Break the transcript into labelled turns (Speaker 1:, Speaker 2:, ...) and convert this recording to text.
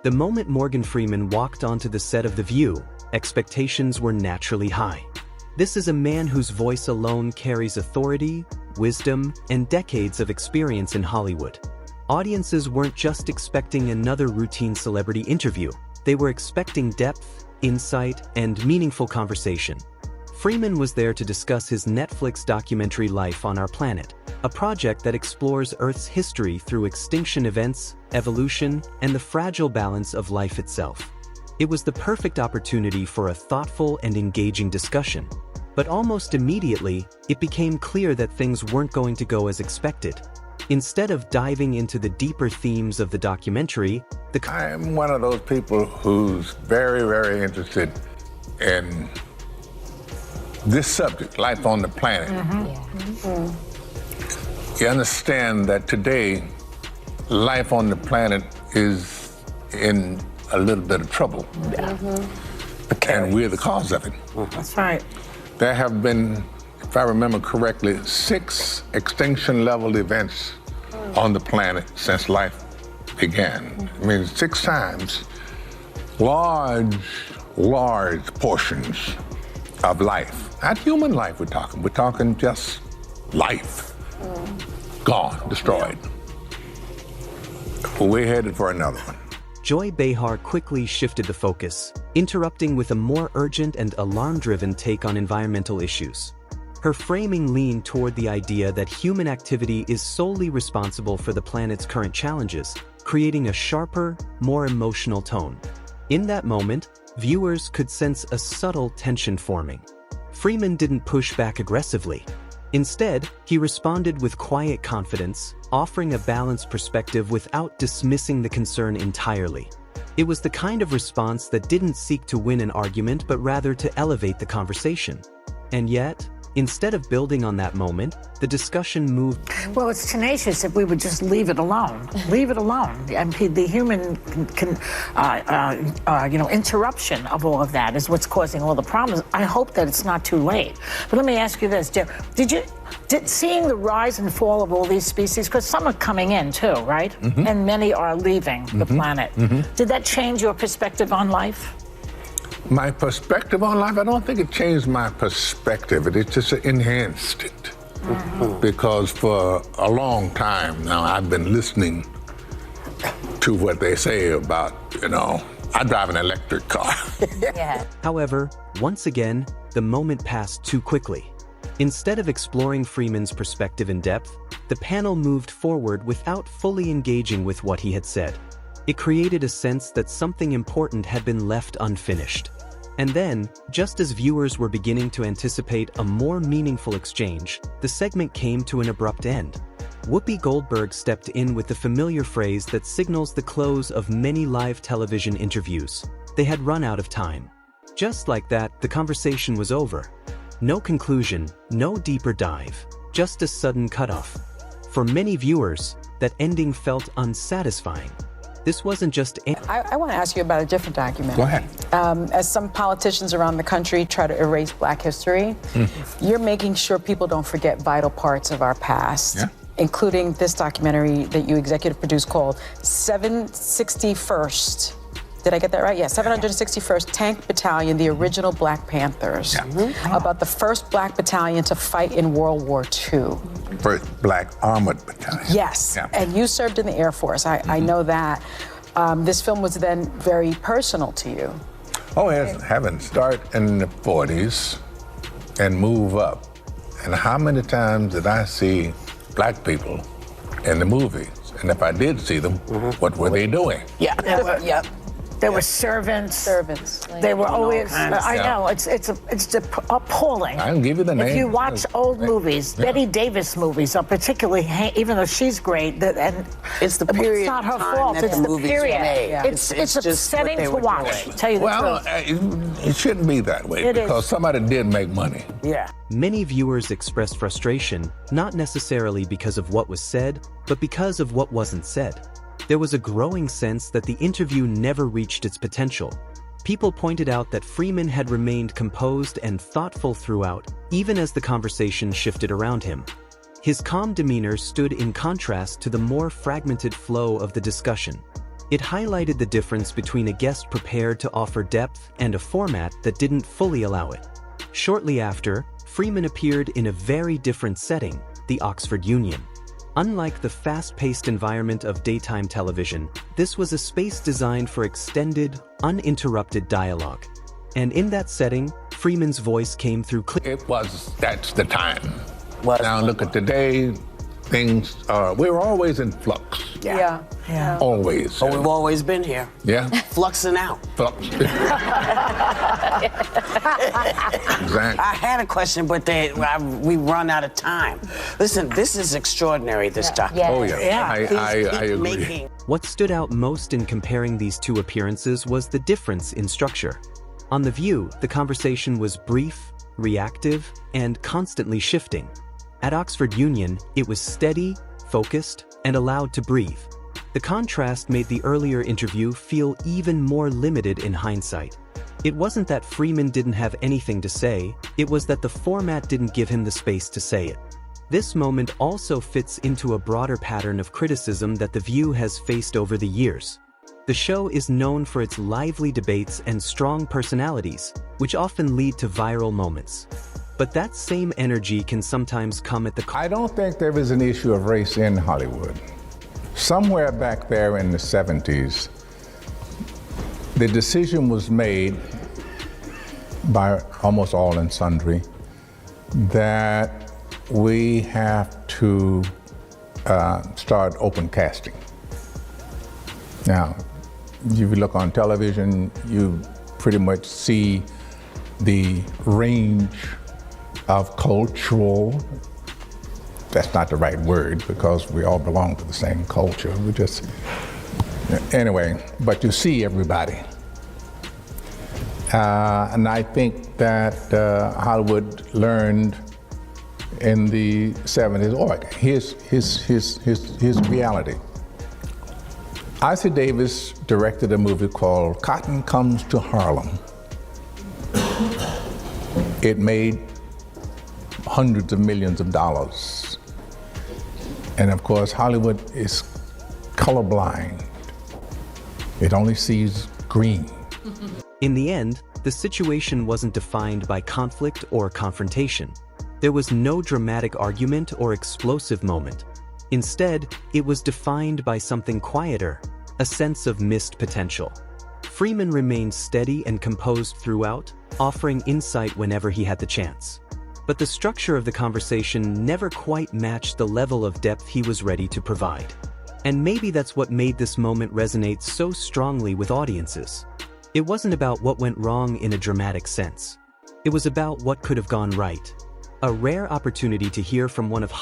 Speaker 1: The moment Morgan Freeman walked onto the set of The View, expectations were naturally high. This is a man whose voice alone carries authority, wisdom, and decades of experience in Hollywood. Audiences weren't just expecting another routine celebrity interview, they were expecting depth, insight, and meaningful conversation. Freeman was there to discuss his Netflix documentary Life on Our Planet, a project that explores Earth's history through extinction events, evolution, and the fragile balance of life itself. It was the perfect opportunity for a thoughtful and engaging discussion. But almost immediately, it became clear that things weren't going to go as expected. Instead of diving into the deeper themes of the documentary,
Speaker 2: I'm one of those people who's very, very interested in this subject, life on the planet. You understand that today, life on the planet is in a little bit of trouble. And we're the cause of it.
Speaker 3: That's right.
Speaker 2: There have been, if I remember correctly, 6 extinction-level events on the planet since life began. I mean, 6 times. Large portions of life. Not human life we're talking. We're talking just life. Gone, destroyed. We're headed for another one.
Speaker 1: Joy Behar quickly shifted the focus, interrupting with a more urgent and alarm-driven take on environmental issues. Her framing leaned toward the idea that human activity is solely responsible for the planet's current challenges, creating a sharper, more emotional tone. In that moment, viewers could sense a subtle tension forming. Freeman didn't push back aggressively. Instead, he responded with quiet confidence, offering a balanced perspective without dismissing the concern entirely. It was the kind of response that didn't seek to win an argument but rather to elevate the conversation. And yet, instead of building on that moment, the discussion moved.
Speaker 3: Well, it's tenacious if we would just leave it alone. Leave it alone. I mean, the human interruption of all of that is what's causing all the problems. I hope that it's not too late. But let me ask you this, Jeff. Did seeing the rise and fall of all these species, because some are coming in too, right? And many are leaving the planet. Did that change your perspective on life?
Speaker 2: My perspective on life, I don't think it changed my perspective. It just enhanced it. Because for a long time now, I've been listening to what they say about, I drive an electric car.
Speaker 1: However, once again, the moment passed too quickly. Instead of exploring Freeman's perspective in depth, the panel moved forward without fully engaging with what he had said. It created a sense that something important had been left unfinished. And then, just as viewers were beginning to anticipate a more meaningful exchange, the segment came to an abrupt end. Whoopi Goldberg stepped in with the familiar phrase that signals the close of many live television interviews. They had run out of time. Just like that, the conversation was over. No conclusion, no deeper dive, just a sudden cutoff. For many viewers, that ending felt unsatisfying. This wasn't just...
Speaker 4: I want to ask you about a different documentary.
Speaker 2: Go ahead.
Speaker 4: As some politicians around the country try to erase Black history, you're making sure people don't forget vital parts of our past, including this documentary that you executive produced called 761st. Did I get that right? Yeah, 761st Tank Battalion, the original Black Panthers, about the first Black battalion to fight in World War II.
Speaker 2: First Black Armored Battalion.
Speaker 4: Yes, and you served in the Air Force. I know that. This film was then very personal to you.
Speaker 2: Oh, yes, having start in the 40s and move up. And how many times did I see Black people in the movies? And if I did see them, what were they doing?
Speaker 3: They were servants. They were always. I know it's appalling.
Speaker 2: I can give you the name.
Speaker 3: If you watch old movies, Betty Davis movies are particularly, even though she's great, and
Speaker 5: it's the period.
Speaker 3: It's not her fault. It's the period. It's upsetting to watch. Tell you the truth.
Speaker 2: It shouldn't be that way because somebody did make money.
Speaker 1: Many viewers expressed frustration, not necessarily because of what was said, but because of what wasn't said. There was a growing sense that the interview never reached its potential. People pointed out that Freeman had remained composed and thoughtful throughout, even as the conversation shifted around him. His calm demeanor stood in contrast to the more fragmented flow of the discussion. It highlighted the difference between a guest prepared to offer depth and a format that didn't fully allow it. Shortly after, Freeman appeared in a very different setting, the Oxford Union. Unlike the fast-paced environment of daytime television, this was a space designed for extended, uninterrupted dialogue. And in that setting, Freeman's voice came through clearly.
Speaker 2: That's the time.
Speaker 5: Was.
Speaker 2: Now look at today, things we're always in flux.
Speaker 4: Yeah.
Speaker 2: Always.
Speaker 5: But we've always been here.
Speaker 2: Yeah.
Speaker 5: Fluxing out.
Speaker 2: Flux. Exactly.
Speaker 5: I had a question, but we run out of time. Listen, this is extraordinary, this documentary.
Speaker 2: Oh, yeah. I agree.
Speaker 1: What stood out most in comparing these two appearances was the difference in structure. On The View, the conversation was brief, reactive, and constantly shifting. At Oxford Union, it was steady, focused, and allowed to breathe. The contrast made the earlier interview feel even more limited in hindsight. It wasn't that Freeman didn't have anything to say, it was that the format didn't give him the space to say it. This moment also fits into a broader pattern of criticism that The View has faced over the years. The show is known for its lively debates and strong personalities, which often lead to viral moments. But that same energy can sometimes come at the cost.
Speaker 6: I don't think there is an issue of race in Hollywood. Somewhere back there in the 70s, the decision was made by almost all and sundry that we have to start open casting. Now, if you look on television, you pretty much see the range of cultural, that's not the right word because we all belong to the same culture. We just, anyway, but you see everybody. And I think that Hollywood learned in the 70s, oh, here's reality. Isaac Davis directed a movie called Cotton Comes to Harlem. It made hundreds of millions of dollars. And of course, Hollywood is colorblind. It only sees green.
Speaker 1: In the end, the situation wasn't defined by conflict or confrontation. There was no dramatic argument or explosive moment. Instead, it was defined by something quieter, a sense of missed potential. Freeman remained steady and composed throughout, offering insight whenever he had the chance. But the structure of the conversation never quite matched the level of depth he was ready to provide. And maybe that's what made this moment resonate so strongly with audiences. It wasn't about what went wrong in a dramatic sense. It was about what could have gone right. A rare opportunity to hear from one of